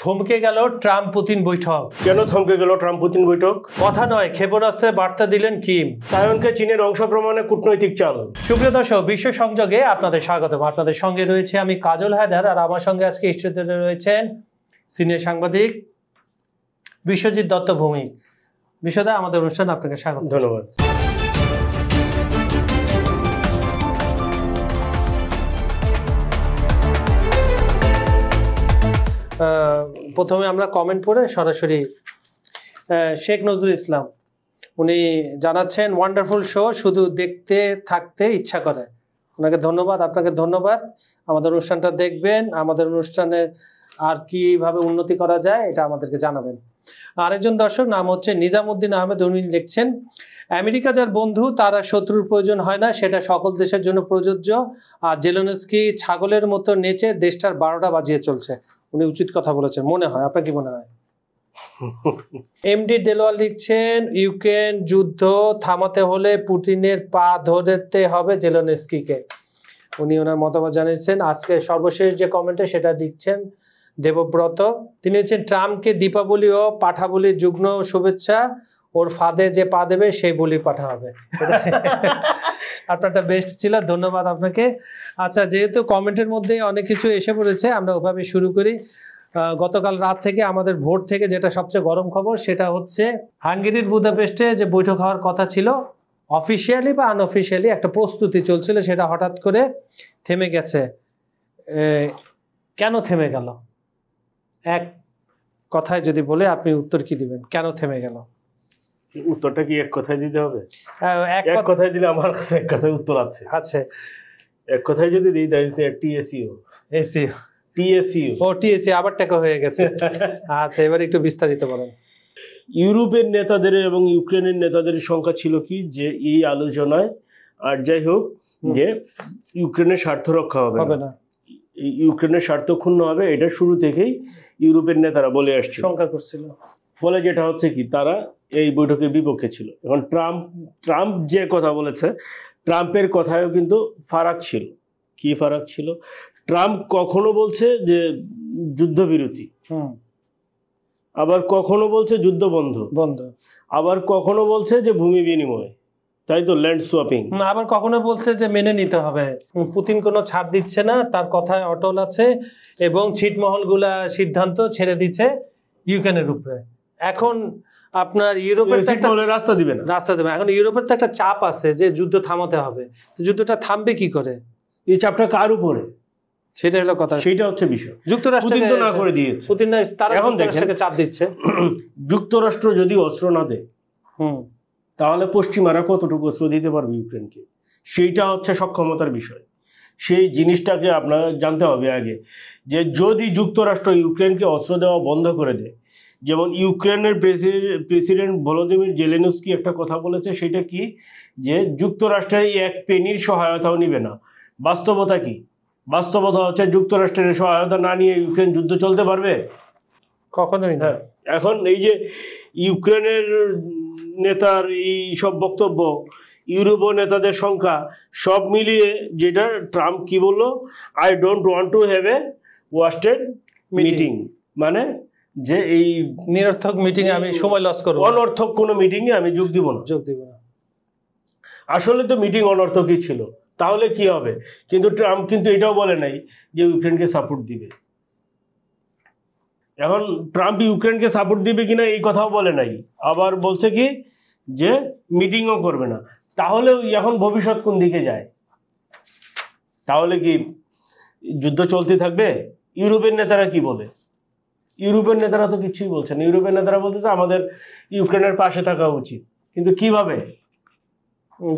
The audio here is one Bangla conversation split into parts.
থমকে গেল ট্রাম্প পুতিন বৈঠক। কেন থমকে গেল ট্রাম্প পুতিন বৈঠক? কথা নয়, ক্ষেপণাস্ত্রের বার্তা দিলেন কিম। তাইওয়ানকে চীনের অংশ প্রমাণে কূটনৈতিক চাল। সুপ্রিয় দর্শক, বিশ্ব সংযোগে আপনাদের স্বাগতম। আপনাদের সঙ্গে রয়েছে আমি কাজল হায়দার, আর আমার সঙ্গে আজকে স্টুডিওতে রয়েছেন সিনিয়র সাংবাদিক বিশ্বজিৎ দত্ত ভৌমিক। বিশ্বদা, আমাদের অনুষ্ঠান আপনাকে স্বাগত। ধন্যবাদ। প্রথমে আমরা কমেন্ট পড়ে সরাসরি শেখ নজরুল ইসলাম উনি জানাচ্ছেন, ওয়ান্ডারফুল শো, শুধু দেখতে থাকতে ইচ্ছা করে। ওনাকে ধন্যবাদ, আপনাকে ধন্যবাদ। আমাদের অনুষ্ঠানটা দেখবেন, আমাদের অনুষ্ঠানের আর কিভাবে উন্নতি করা যায় এটা আমাদেরকে জানাবেন। আরেকজন দর্শক নাম হচ্ছে নিজামুদ্দিন আহমেদ, উনি লিখছেন, আমেরিকা যার বন্ধু তার আর শত্রুর প্রয়োজন হয় না, সেটা সকল দেশের জন্য প্রযোজ্য। আর জেলেনস্কি ছাগলের মতো নেচে দেশটার 12টা বাজিয়ে চলছে। উনি উচিত কথা বলেছেন মনে হয়। আপনার কি মনে হয়? এমডি দেলোয়ার লিখছেন, ইউক্রেন যুদ্ধ থামাতে হলে পুতিনের পা ধরতে হবে জেলেনস্কিকে। উনি ওনার মতামত জানিয়েছেন। আজকে সর্বশেষ যে কমেন্টে সেটা লিখছেন দেবব্রত, তিনি হচ্ছেন, ট্রাম্পকে দীপাবলি ও পাঠাবলির যুগ্ম শুভেচ্ছা, ওর ফাঁদে যে পা দেবে সেই বলি পাঠা হবে। আপনারটা বেস্ট ছিল, ধন্যবাদ আপনাকে। আচ্ছা, যেহেতু কমেন্টের মধ্যে অনেক কিছু এসে পড়েছে, আমরা ওভাবে শুরু করি। গতকাল রাত থেকে আমাদের ভোট থেকে যেটা সবচেয়ে গরম খবর সেটা হচ্ছে হাঙ্গেরির বুদাপেস্টে যে বৈঠক হওয়ার কথা ছিল, অফিসিয়ালি বা আনঅফিসিয়ালি একটা প্রস্তুতি চলছিল, সেটা হঠাৎ করে থেমে গেছে। কেন থেমে গেল? এক কথায় যদি বলে আপনি উত্তর কি দিবেন, কেন থেমে গেল? উত্তরটা কি এক কথায় দিতে হবে? এক কথায় দিলে আমার কাছে এক কথায় উত্তর আছে। আচ্ছা, এক কথায় যদি দিই তাহলে টিএসইউ। টিএসইউ আবার টাকা হয়ে গেছে। আচ্ছা, এবার একটু বিস্তারিত বলেন। ইউরোপের নেতাদের এবং ইউক্রেনের নেতাদের সংখ্যা ছিল কি যে এই আলোচনায়, আর যাই হোক, যে ইউক্রেনের স্বার্থ রক্ষা হবে না, ইউক্রেনের স্বার্থ ক্ষুণ্ণ হবে, এটা শুরু থেকেই ইউরোপের নেতারা বলে আসছে, শঙ্কা করছিল। ফলে যেটা হচ্ছে কি, তারা এই বৈঠকের বিপক্ষে ছিল। এখন ট্রাম্প যে কথা বলেছে, ট্রাম্পের কথায়ও কিন্তু ফারাক ছিল। কি ফারাক ছিল? ট্রাম্প কখনো বলছে যে যুদ্ধবিরতি, আবার কখনো বলছে যুদ্ধ বন্ধ, আবার কখনো বলছে যে ভূমি বিনিময়, তাই তো, ল্যান্ড সোয়াপিং। আবার কখনো বলছে যে মেনে নিতে হবে। পুতিন কোনো ছাড় দিচ্ছে না, তার কথায় অটল আছে এবং ছিটমহলগুলা সিদ্ধান্ত ছেড়ে দিচ্ছে ইউক্রেনের উপরে। এখন আপনার ইউরোপের রাস্তা দিবে না, এখন ইউরোপের তো একটা চাপ আছে যে যুদ্ধ থামাতে হবে। যুদ্ধটা থামবে কি করে? এই চাপটা কার উপরে? সেটা হলো কথা, সেটা হচ্ছে বিষয়। যুক্তরাষ্ট্র না করে দিয়েছে, পুতিন তারা এখন যুক্তরাষ্ট্রকে চাপ দিচ্ছে। যুক্তরাষ্ট্র যদি অস্ত্র না দেয়, তাহলে পশ্চিমারা কতটুকু অস্ত্র দিতে পারবে ইউক্রেনকে, সেইটা হচ্ছে সক্ষমতার বিষয়। সেই জিনিসটাকে আপনার জানতে হবে আগে, যে যদি যুক্তরাষ্ট্র ইউক্রেনকে অস্ত্র দেওয়া বন্ধ করে দেয়, যেমন ইউক্রেনের প্রেসিডেন্ট ভলোদিমির জেলেনস্কি একটা কথা বলেছে, সেটা কি, যে যুক্তরাষ্ট্রের এক পেনির সহায়তাও নিবে না। বাস্তবতা কি? বাস্তবতা হচ্ছে যুক্তরাষ্ট্রের সহায়তা না নিয়ে ইউক্রেন যুদ্ধ চলতে পারবে? কখনোই না। এখন এই যে ইউক্রেনের নেতার এই সব বক্তব্য, ইউরোপীয় নেতাদের সংখ্যা, সব মিলিয়ে যেটা ট্রাম্প কি বললো, I don't want to have a wasted meeting, মানে যে এই নিরর্থক মিটিং এ আমি সময় লস করব, অনর্থক কোনো মিটিং এ আমি যোগ দিব না। আসলে তো মিটিং অনর্থকই ছিল, তাহলে কি হবে? কিন্তু ট্রাম্প কিন্তু এটাও বলে নাই যে ইউক্রেনকে সাপোর্ট দিবে। এখন ট্রাম্প ইউক্রেনকে সাপোর্ট দিবে কিনা এই কথাও বলে নাই, আবার বলছে কি যে মিটিংও করবে না। তাহলে এখন ভবিষ্যৎ কোন দিকে যায়? তাহলে কি যুদ্ধ চলতে থাকবে? ইউরোপের নেতারা কি বলে? ইউরোপের নেতারা তো কিছুই বলছে না। ইউরোপের নেতারা বলতেছে আমাদের ইউক্রেনের পাশে থাকা উচিত, কিন্তু কিভাবে?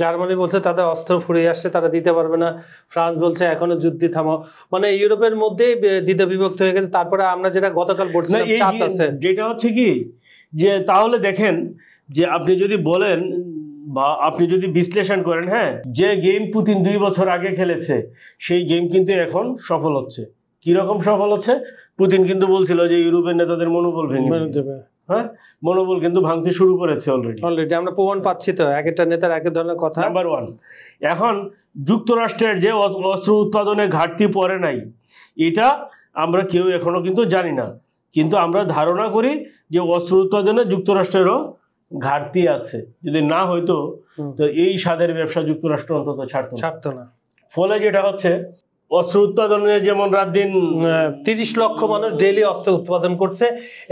জার্মানি বলছে তাদের অস্ত্র ফুরিয়ে আসছে, তারা দিতে পারবে না। ফ্রান্স বলছে এখনো যুদ্ধ থামাও, মানে ইউরোপের মধ্যেই দ্বিধা বিভক্ত হয়ে গেছে। তারপরে আমরা যেটা গতকাল বলছিলাম, যেটা হচ্ছে কি, যে তাহলে দেখেন, যে আপনি যদি বলেন বা আপনি যদি বিশ্লেষণ করেন, হ্যাঁ, যে গেম পুতিন 2 বছর আগে খেলেছে, সেই গেম কিন্তু এখন সফল হচ্ছে। কিরকম সফল হচ্ছে? পুতিন কিন্তু বলছিল যে ইউরোপের নেতাদের মনোবল ভেঙে দেবে, হ্যাঁ, মনোবল কিন্তু ভাঙতে শুরু করেছে অলরেডি। আমরা প্রমাণ পাচ্ছি তো, এক একটা নেতার এক ধরনের কথা। নাম্বার 1, এখন যুক্তরাষ্ট্রের যে অস্ত্র উৎপাদনে ঘাটতি পড়ে নাই, এটা আমরা কেউ এখনো কিন্তু জানি না। কিন্তু আমরা ধারণা করি যে অস্ত্র উৎপাদনে যুক্তরাষ্ট্রেরও ঘাটতি আছে, যদি না হয়তো তো এই স্বাদের ব্যবসা যুক্তরাষ্ট্র অন্তত ছাড়তো না। ফলে যেটা হচ্ছে অস্ত্র উৎপাদনে যেমন রাত দিন 30 লক্ষ মানুষ ডেইলি অস্ত্র উৎপাদন করছে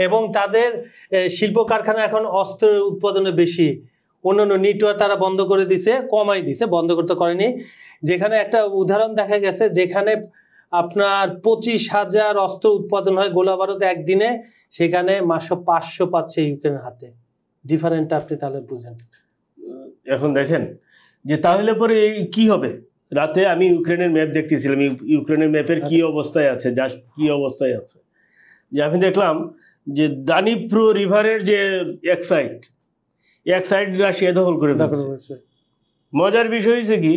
এবং তাদের শিল্প কারখানা এখন অস্ত্র উৎপাদনে বেশি। অন্যান্য নেটওয়ার্ক তারা বন্ধ করে দিছে, কমাই দিছে, বন্ধ করতে করেনি। যেখানে একটা উদাহরণ দেখা গেছে, যেখানে আপনার 25,000 অস্ত্র উৎপাদন হয় গোলা বারুদ একদিনে, সেখানে মাত্র 500 পাচ্ছে ইউক্রেনের হাতে। ডিফারেন্ট আপনি তাহলে বুঝেন। এখন দেখেন যে তাহলে পরে এই কি হবে। রাতে আমি ইউক্রেনের ম্যাপ দেখতেছিলাম, ইউক্রেনের ম্যাপের কি অবস্থায় আছে, জাস্ট কি অবস্থায় আছে, যে আমি দেখলাম যে দানিপ্রো রিভারের যে এক সাইড রাশিয়া দখল করে দিয়েছে। মজার বিষয় হচ্ছে কি,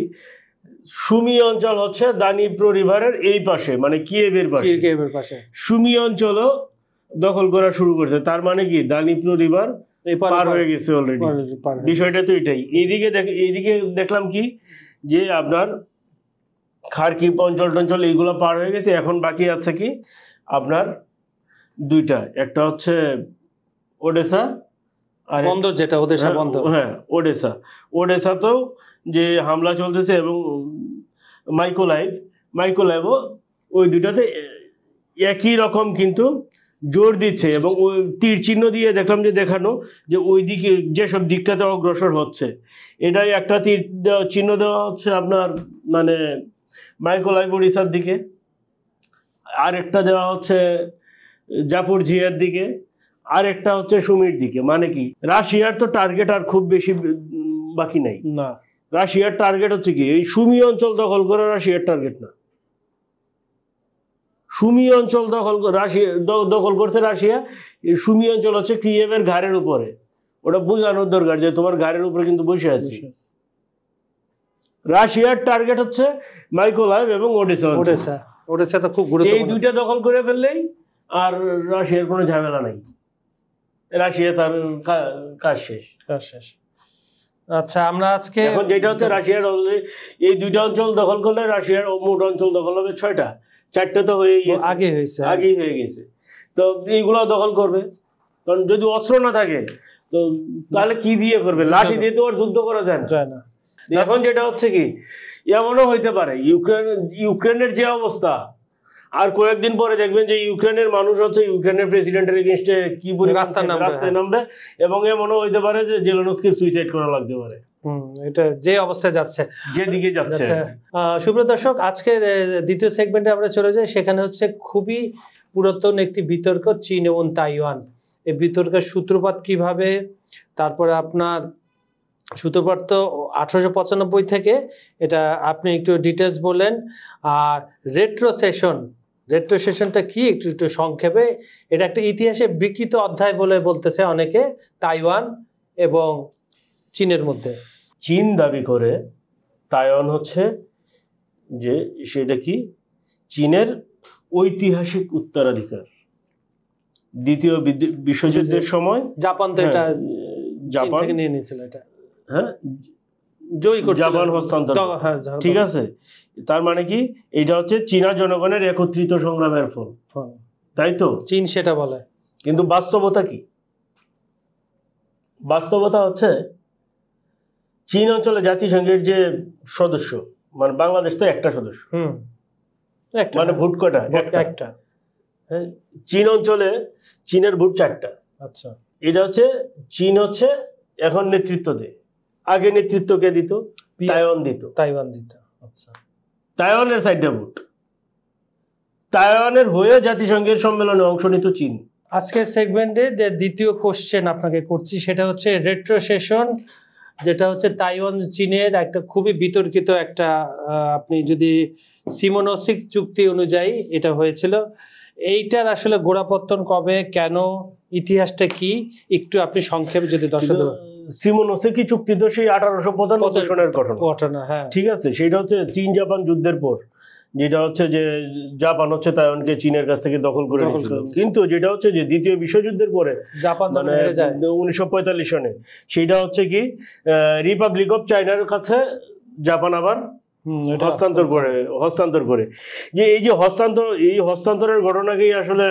সুমি অঞ্চল হচ্ছে দানিপ্রো রিভারের এই পাশে, মানে কিয়েভের পাশে সুমি অঞ্চলও দখল করা শুরু করছে। তার মানে কি দানিপ্রো রিভার পার হয়ে গেছে অলরেডি। বিষয়টা তো এটাই। এইদিকে দেখলাম কি যে আপনার খার্কিভ অঞ্চল এইগুলো পার হয়ে গেছে। এখন বাকি আছে কি আপনার দুইটা, একটা হচ্ছে ওডেসা আর বন্দর, যেটা ওডেসা বন্দর। হ্যাঁ, ওডেসাতেও যে হামলা চলতেছে, এবং মাইকোলাইভও, ওই দুটাতে একই রকম কিন্তু জোর দিচ্ছে। এবং ওই তীর চিহ্ন দিয়ে দেখলাম যে দেখানো যে ওই দিকে যেসব দিকটাতে অগ্রসর হচ্ছে, এটাই একটা তীর চিহ্ন দেওয়া হচ্ছে আপনার মানে মাইকোলাইভ ওড়িশার দিকে, আরেকটা দেওয়া হচ্ছে জাপোরজিয়ার দিকে, আরেকটা হচ্ছে সুমির দিকে। মানে কি রাশিয়ার তো টার্গেট আর খুব বেশি বাকি নাই না। রাশিয়ার টার্গেট হচ্ছে কি এই সুমি অঞ্চল দখল করা, রাশিয়ার টার্গেট না। সুমি অঞ্চল দখল করছে রাশিয়া। এই সুমি অঞ্চল হচ্ছে কিয়েভের ঘাড়ের উপরে। ওটা বোঝানোর দরকার যে তোমার ঘাড়ের উপরে কিন্তু বসে আছি। রাশিয়ার টার্গেট হচ্ছে মাইকোলাইভ এবং ওডেসা তো খুব গুরুত্বপূর্ণ। এই দুইটা দখল করে ফেললেই আর রাশিয়ার কোনো ঝামেলা নাই, রাশিয়া তার কাজ শেষ। আচ্ছা, আমরা আজকে এখন যেটা হচ্ছে রাশিয়ার এই দুইটা অঞ্চল দখল করলে রাশিয়ার মোট অঞ্চল দখল হবে 6টা, 4টে তো আগেই হয়ে গেছে। তো এইগুলো দখল করবে, কারণ যদি অস্ত্র না থাকে তো তাহলে কি দিয়ে করবে? লাঠি দিয়ে তো আর যুদ্ধ করা যায় না। এখন যেটা হচ্ছে কি এমনও হইতে পারে ইউক্রেনের যে অবস্থা, আর কয়েকদিন পরে দেখবেন যে ইউক্রেনের মানুষ হচ্ছে ইউক্রেনের প্রেসিডেন্টের এগেইনস্টে কি রাস্তায় নামবে, এবং এমনও হইতে পারে যে জেলেনস্কির সুইসাইড করা লাগতে পারে। এটা যে অবস্থায় যাচ্ছে, যেদিকে যাচ্ছে। সুপ্রিয় দর্শক, আজকের দ্বিতীয় সেগমেন্টে আমরা চলে যাই। সেখানে হচ্ছে খুবই পুরাতন একটি বিতর্ক, চীন এবং তাইওয়ান। এই বিতর্কের সূত্রপাত কিভাবে, তারপরে আপনার সূত্রপাত তো 1895 থেকে, এটা আপনি একটু ডিটেলস বলেন। আর রেট্রোসেশনটা কি একটু সংক্ষেপে। এটা একটা ইতিহাসে বিকৃত অধ্যায় বলে বলতেছে অনেকে, তাইওয়ান এবং চীনের মধ্যে। চীন দাবি করে তাইওয়ান হচ্ছে যে সেটা কি চীনের ঐতিহাসিক উত্তরাধিকার। দ্বিতীয় বিশ্বযুদ্ধের সময় জাপান তো এটা জাপান থেকে নিয়ে নিয়েছিল, এটা জাপান হস্তান্তর, ঠিক আছে। তার মানে কি এটা হচ্ছে চীনা জনগণের একত্রিত সংগ্রামের ফল, তাই তো চীন সেটা বলে। কিন্তু বাস্তবতা কি? বাস্তবতা হচ্ছে চীন অঞ্চলে জাতিসংঘের যে সদস্য, মানে বাংলাদেশ তো একটা সদস্য, মানে ভোট কটা? একটা। চীন অঞ্চলে চীনের ভোট 4টা। আচ্ছা, এটা হচ্ছে চীন হচ্ছে এখন নেতৃত্ব দেয়। আগে নেতৃত্ব কে দিত? তাইওয়ান দিত। আচ্ছা, তাইওয়ানের সাইডে ভোট, তাইওয়ানের হয়ে জাতিসংঘের সম্মেলনে অংশ নিত চীন। আজকের সেগমেন্টে যে দ্বিতীয় কোশ্চেন আপনাকে করছি সেটা হচ্ছে রেট্রোসেশন, যেটা হচ্ছে তাইওয়ান চীনের একটা খুবই বিতর্কিত একটা, আপনি যদি সিমোনোসিক চুক্তি অনুযায়ী এটা হয়েছিল। এইটার আসলে গোড়াপত্তন কবে, কেন, ইতিহাসটা কি, একটু আপনি সংক্ষেপে যদি দর্শক। সিমোনোসেকি চুক্তি তো সেই 1895 সনের ঘটনা, হ্যাঁ, ঠিক আছে। সেটা হচ্ছে চীন জাপান যুদ্ধের পর, যেটা হচ্ছে যে জাপান হচ্ছে তাইওয়ানকে চীনের কাছ থেকে দখল করে নিয়েছিল। কিন্তু যেটা হচ্ছে যে দ্বিতীয় বিশ্বযুদ্ধের পরে জাপান মানে 1945 সনে সেটা হচ্ছে কি রিপাবলিক অফ চায়নার কাছে জাপান আবার হস্তান্তর করে যে এই যে হস্তান্তরের ঘটনাকেই আসলে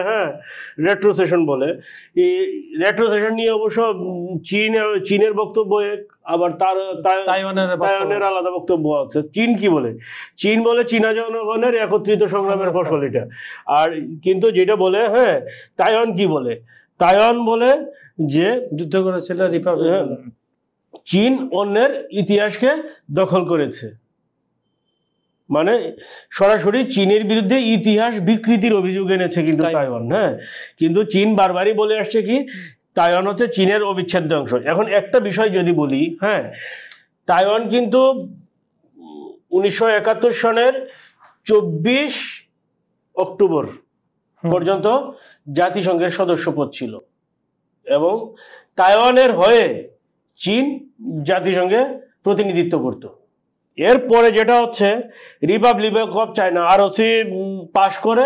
রেট্রোসেশন বলে। এই রেট্রোসেশন নিয়ে অবশ্য চীনের বক্তব্য এক, আবার তাইওয়ানের আলাদা বক্তব্য আছে। চীন কি বলে? চীন বলে চীনা জনগণের একত্রিত সংগ্রামের ফসল এটা। আর কিন্তু যেটা বলে তাইওয়ান কি বলে? তাইওয়ান বলে যে যুদ্ধ করেছিল রিপাবলিক, চীন অন্যের ইতিহাসকে দখল করেছে, মানে সরাসরি চীনের বিরুদ্ধে ইতিহাস বিকৃতির অভিযোগ এনেছে কিন্তু তাইওয়ান। কিন্তু চীন বারবারই বলে আসছে কি তাইওয়ান হচ্ছে চীনের অবিচ্ছেদ্য অংশ। এখন একটা বিষয় যদি বলি, তাইওয়ান কিন্তু 1971 সনের 24 অক্টোবর পর্যন্ত জাতিসংঘের সদস্যপদ ছিল এবং তাইওয়ানের হয়ে চীন জাতিসংঘে প্রতিনিধিত্ব করত। এরপরে যেটা হচ্ছে রিপাবলিক অফ চায়না ROC পাশ করে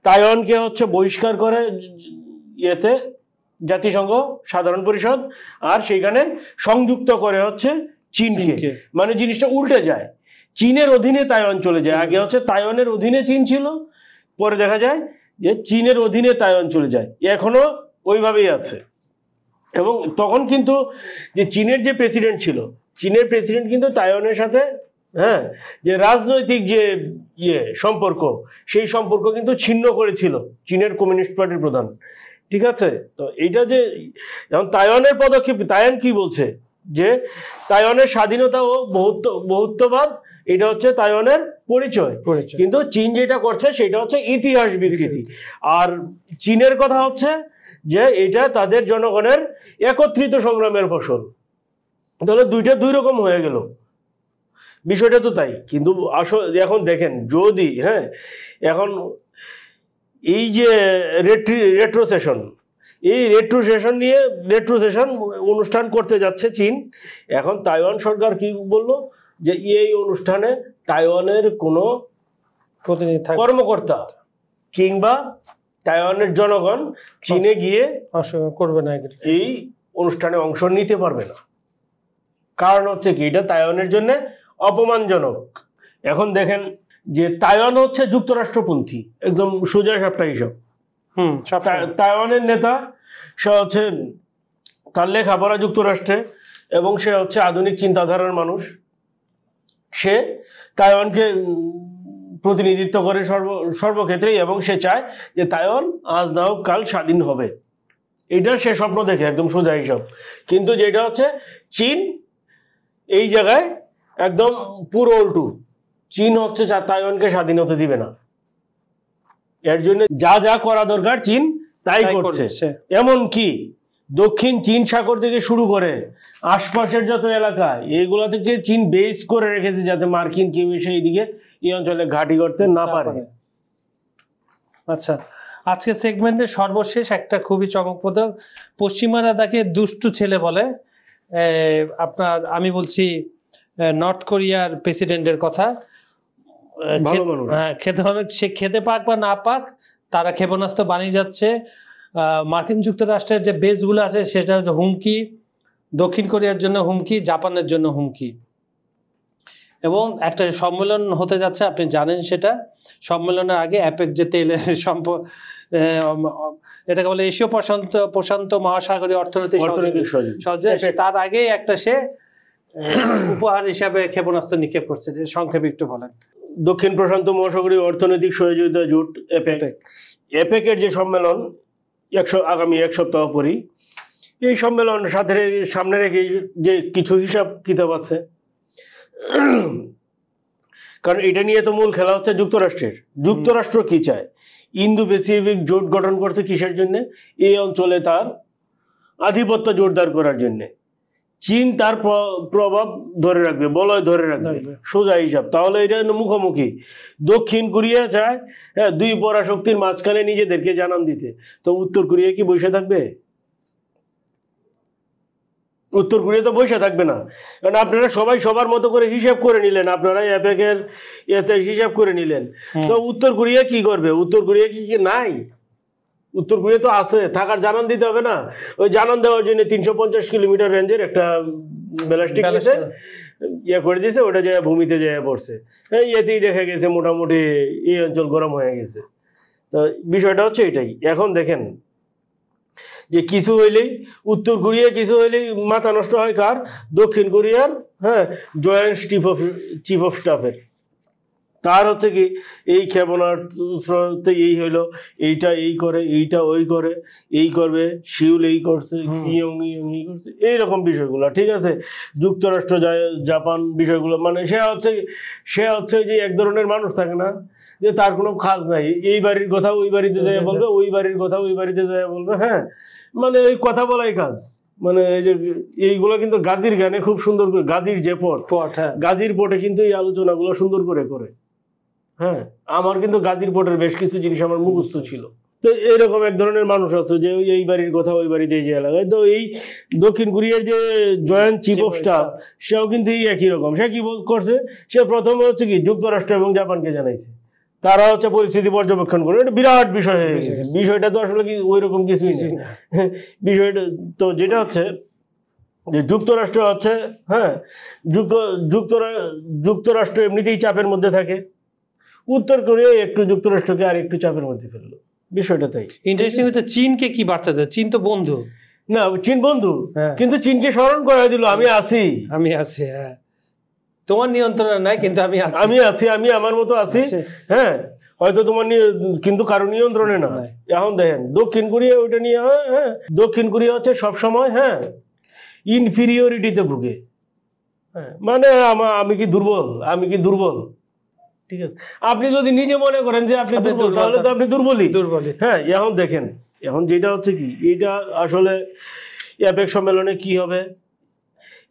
তাইওয়ানকে বহিষ্কার করে ইয়েতে জাতিসংঘ সাধারণ পরিষদ, আর সেখানে সংযুক্ত করে চীনকে। মানে জিনিসটা উল্টে যায়, চীনের অধীনে তাইওয়ান চলে যায়। আগে তাইওয়ানের অধীনে চীন ছিল, পরে দেখা যায় যে চীনের অধীনে তাইওয়ান চলে যায়। এখনো ওইভাবেই আছে। এবং তখন কিন্তু যে চীনের যে প্রেসিডেন্ট ছিল, চীনের প্রেসিডেন্ট কিন্তু তাইওয়ানের সাথে যে রাজনৈতিক যে সম্পর্ক, সেই সম্পর্ক কিন্তু ছিন্ন করেছিল চীনের কমিউনিস্ট পার্টির প্রধান। ঠিক আছে? তো এইটা যে এখন তাইওয়ানের পদক্ষেপ, তাইওয়ান কি বলছে যে তাইওয়ানের স্বাধীনতা ও বহুত্ববাদ এটা তাইওয়ানের পরিচয়। কিন্তু চীন যেটা করছে সেটা ইতিহাস বিকৃতি। আর চীনের কথা যে এটা তাদের জনগণের একত্রিত সংগ্রামের ফসল। তাহলে দুইটা দুই রকম হয়ে গেল, বিষয়টা তো তাই। কিন্তু এখন দেখেন, যদি এখন এই যে রেট্রোসেশন, এই রেট্রোসেশন অনুষ্ঠান করতে যাচ্ছে চীন। এখন তাইওয়ান সরকার কি বলল যে এই অনুষ্ঠানে তাইওয়ানের কোনো কর্মকর্তা কিংবা তাইওয়ানের জনগণ চীনে গিয়ে করবে না, এই অনুষ্ঠানে অংশ নিতে পারবে না। কারণ কি এটা তাইওয়ানের জন্য অপমানজনক। এখন দেখেন যে তাইওয়ান যুক্তরাষ্ট্রপন্থী, একদম সোজা সাপটা হিসাব। তাইওয়ানের নেতা সে তার লেখাপড়া যুক্তরাষ্ট্রে এবং সে আধুনিক চিন্তাধারার মানুষ। সে তাইওয়ানকে প্রতিনিধিত্ব করে সর্বক্ষেত্রেই, এবং সে চায় যে তাইওয়ান আজ না হোক কাল স্বাধীন হবে। এটা সে স্বপ্ন দেখে, একদম সোজা হিসাব। কিন্তু যেটা চীন এই জায়গায় একদম পুরো উল্টু। চীন তাইওয়ানকে স্বাধীন হতে দিবে না। এর জন্য যা যা করা দরকার চীন তাই করছে। এমন কি দক্ষিণ চীন সাগর থেকে শুরু করে আশপাশের যত এলাকা, এইগুলা থেকে চীন বেস করে রেখেছে যাতে মার্কিন কেউ এসে এইদিকে এই অঞ্চলে ঘাঁটি করতে না পারে। আচ্ছা, আজকে সেগমেন্টের সর্বশেষ একটা খুবই চমকপ্রদ, পশ্চিমারা তাকে দুষ্টু ছেলে বলে। আমি বলছি নর্থ কোরিয়ার প্রেসিডেন্টের কথা। খেতে হবে, সে খেতে পাক বা না পাক, তারা ক্ষেপণাস্ত্র বানিয়ে যাচ্ছে। মার্কিন যুক্তরাষ্ট্রের যে বেসগুলো আছে সেটা হুমকি, দক্ষিণ কোরিয়ার জন্য হুমকি, জাপানের জন্য হুমকি। এবং একটা সম্মেলন হতে যাচ্ছে, আপনি জানেন সেটা। সম্মেলনের আগে অ্যাপেক যে তেলের এটাকে বলে এশীয় প্রশান্ত মহাসাগরীয় অর্থনৈতিক সহযোগিতা, তার আগেই একটা সে উপহার হিসাবে ক্ষেপণাস্ত্র নিক্ষেপ করছে। সংক্ষেপে একটু বলেন। দক্ষিণ প্রশান্ত মহাসাগরীয় অর্থনৈতিক সহযোগিতা জোট এপেকের যে সম্মেলন আগামী এক সপ্তাহ পরই, এই সম্মেলন সামনে রেখে যে কিছু হিসাব কিতাব আছে, কারণ এটা নিয়ে তো মূল খেলা যুক্তরাষ্ট্রের। যুক্তরাষ্ট্র কি চায়? ইন্দো প্যাসিফিক জোট গঠন করছে কিসের জন্য? এই অঞ্চলে তার আধিপত্য জোরদার করার জন্য। চীন তার প্রভাব ধরে রাখবে, বলয় ধরে রাখবে, সোজা হিসাব। তাহলে এটা মুখোমুখি। দক্ষিণ কোরিয়া চায় দুই পরাশক্তির মাঝখানে নিজেদেরকে জানান দিতে। তো উত্তর কোরিয়া কি বসে থাকবে? উত্তর কোরিয়া তো বসে থাকবে না। কারণ আপনারা সবাই সবার মতো করে হিসাব করে নিলেন, আপনারা অ্যাপেকের এতে হিসাব করে নিলেন। তো উত্তর কোরিয়া কি করবে? উত্তর কোরিয়া কি নাই? উত্তর কোরিয়া তো আছে, থাকার জানান দিতে হবে না? ওই জানান দেওয়ার জন্য 350 কিলোমিটার রেঞ্জের একটা ব্যালিস্টিক ইয়ে করে দিয়েছে, ওটা যায় ভূমিতে যায় পড়ছে, এতেই দেখা গেছে মোটামুটি এই অঞ্চল গরম হয়ে গেছে। তো বিষয়টা হচ্ছে এটাই। এখন দেখেন যে কিছু হইলেই উত্তর কোরিয়া, কিছু হইলেই মাথা নষ্ট হয় কার? দক্ষিণ কোরিয়ার জয়েন্ট চিফ অফ স্টাফের। তার হচ্ছে কি এই ক্ষেপণাস্ত্রতে এই হইলো, এইটা এই করে, এইটা ওই করে, এই করবে, শিউল এই করছে, এই করছে, এইরকম বিষয়গুলো, ঠিক আছে। যুক্তরাষ্ট্র জাপান বিষয়গুলো, মানে সে হচ্ছে যে এক ধরনের মানুষ থাকে না, যে তার কোনো কাজ নাই, এই বাড়ির কথা ওই বাড়িতে যায় বলবে, ওই বাড়ির কথা ওই বাড়িতে যায় বলবে, হ্যাঁ, মানে এই কথা বলাই কাজ। মানে এই যে এইগুলো কিন্তু গাজীর গানে খুব সুন্দর করে, গাজীর যে পট, গাজীর পটে কিন্তু এই আলোচনাগুলো সুন্দর করে করে। হ্যাঁ, আমার কিন্তু গাজীর পটের বেশ কিছু জিনিস আমার মুখস্থ ছিল। তো এরকম এক ধরনের মানুষ আছে যে এই বাড়ির কথা ওই বাড়িতে যে এলাকায়। তো এই দক্ষিণ কোরিয়ার যে জয়েন্ট চিফ অফ স্টাফ, সেও কিন্তু এই একই রকম। সে কি করছে? সে প্রথমে হচ্ছে কি যুক্তরাষ্ট্র এবং জাপানকে জানাইছে, তারা হচ্ছে পরিস্থিতি পর্যবেক্ষণ করে। এটা বিরাট বিষয় হয়ে গেছে। বিষয়টা তো আসলে কি ওই রকম কিছুই নেই। বিষয়টা তো যেটা হচ্ছে যে যুক্তরাষ্ট্র হচ্ছে, হ্যাঁ, যুক্তরাষ্ট্র এমনিতেই চাপের মধ্যে থাকে, উত্তর কোরিয়া একটু যুক্তরাষ্ট্রকে আর একটু চাপের মধ্যে ফেললো। বিষয়টা তাই ইন্টারেস্টিং হচ্ছে। চীনকে কি বার্তা দেয়? চীন তো বন্ধু না, চীন বন্ধু, কিন্তু চীনকে স্মরণ করে দিল, আমি আছি, হ্যাঁ, তোমার নিয়ন্ত্রণ নাই, কিন্তু আমি আছি, আমি আমার মতো আছি, হ্যাঁ, হয়তো তোমার কিন্তু কারো নিয়ন্ত্রণে না। এখন দেখেন দক্ষিণ কোরিয়া ওইটা নিয়ে, হ্যাঁ, দক্ষিণ কোরিয়া হচ্ছে সবসময়, হ্যাঁ, ইনফিরিয়রিটিতে ভুগে। হ্যাঁ, মানে আমি কি দুর্বল, ঠিক আছে। আপনি যদি নিজে মনে করেন যে আপনি দুর্বল, তাহলে তো আপনি দুর্বলই। হ্যাঁ, এখন দেখেন, এখন যেটা হচ্ছে কি, এটা আসলে অ্যাপেক সম্মেলনে কি হবে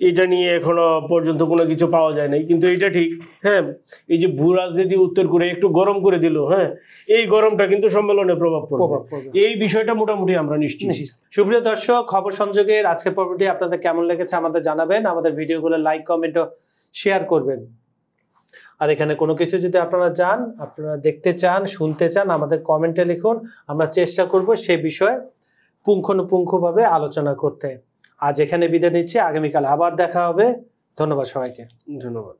এটা নিয়ে এখনো পর্যন্ত কোনো কিছু পাওয়া যায় নাই। কিন্তু এটা ঠিক, হ্যাঁ, এই যে ভূ রাজনীতি উত্তর করে একটু গরম করে দিল, হ্যাঁ, এই গরমটা কিন্তু সম্মেলনে প্রভাব পড়বে, এই বিষয়টা মোটামুটি আমরা নিশ্চিত। সুপ্রিয় দর্শক, খবর সংযোগের আজকের পর্বটি আপনাদের কেমন লেগেছে আমাদের জানাবেন। আমাদের ভিডিওগুলো লাইক, কমেন্ট ও শেয়ার করবেন। আর এখানে কোনো কিছু যদি আপনারা দেখতে চান, শুনতে চান, আমাদের কমেন্টে লিখুন। আমরা চেষ্টা করব সে বিষয়ে পুঙ্খানুপুঙ্খভাবে আলোচনা করতে। আজ এখানে বিদায় নিচ্ছি, আগামীকাল আবার দেখা হবে। ধন্যবাদ সবাইকে। ধন্যবাদ।